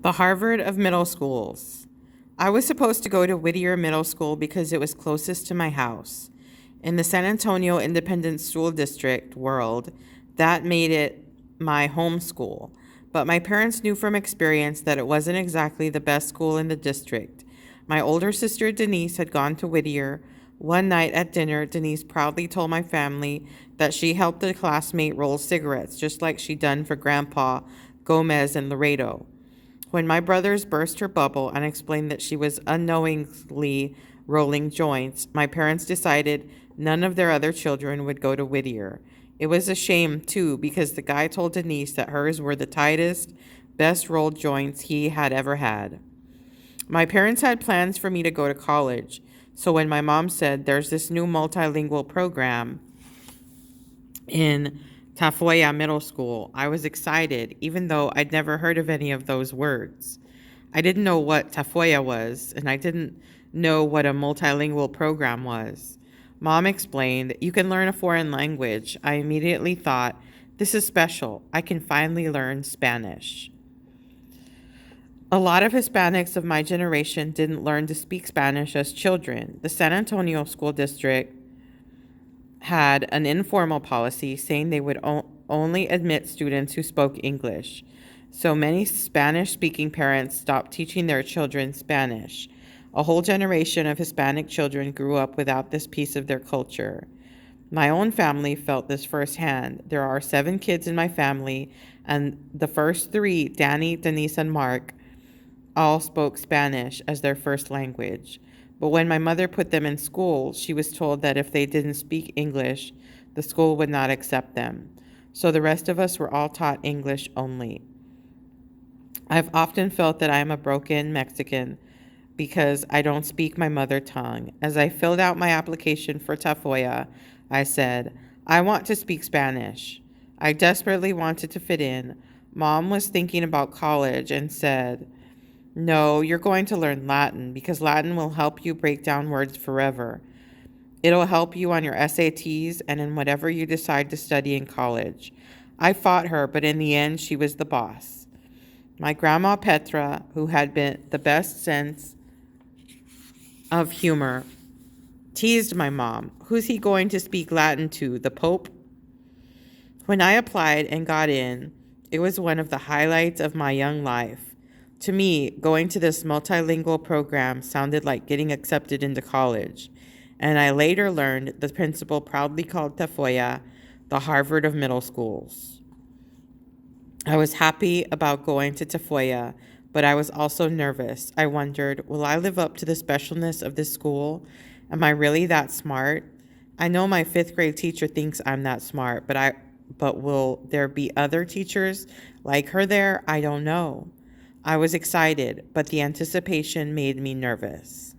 The Harvard of middle schools. I was supposed to go to Whittier Middle School because it was closest to my house. In the San Antonio Independent School District world, that made it my home school. But my parents knew from experience that it wasn't exactly the best school in the district. My older sister Denise had gone to Whittier. One night at dinner, Denise proudly told my family that she helped a classmate roll cigarettes, just like she'd done for Grandpa Gomez and Laredo. When my brothers burst her bubble and explained that she was unknowingly rolling joints, my parents decided none of their other children would go to Whittier. It was a shame, too, because the guy told Denise that hers were the tightest, best rolled joints he had ever had. My parents had plans for me to go to college, so when my mom said there's this new multilingual program in Tafoya Middle School, I was excited, even though I'd never heard of any of those words. I didn't know what Tafoya was, and I didn't know what a multilingual program was. Mom explained, "You can learn a foreign language." I immediately thought, this is special. I can finally learn Spanish. A lot of Hispanics of my generation didn't learn to speak Spanish as children. The San Antonio School District had an informal policy saying they would only admit students who spoke English. So many Spanish speaking parents stopped teaching their children Spanish. A whole generation of Hispanic children grew up without this piece of their culture. My own family felt this firsthand. There are 7 kids in my family, and the first 3, Danny, Denise, and Mark, all spoke Spanish as their first language. But when my mother put them in school, she was told that if they didn't speak English, the school would not accept them. So the rest of us were all taught English only. I've often felt that I am a broken Mexican because I don't speak my mother tongue. As I filled out my application for Tafoya, I said, I want to speak Spanish. I desperately wanted to fit in. Mom was thinking about college and said, no, you're going to learn Latin because Latin will help you break down words forever. It'll help you on your SATs and in whatever you decide to study in college. I fought her, but in the end, she was the boss. My grandma Petra, who had been the best sense of humor, teased my mom. Who's he going to speak Latin to, the Pope? When I applied and got in, it was one of the highlights of my young life. To me, going to this multilingual program sounded like getting accepted into college, and I later learned the principal proudly called Tafoya the Harvard of middle schools. I was happy about going to Tafoya, but I was also nervous. I wondered, will I live up to the specialness of this school? Am I really that smart? I know my 5th grade teacher thinks I'm that smart, but will there be other teachers like her there? I don't know. I was excited, but the anticipation made me nervous.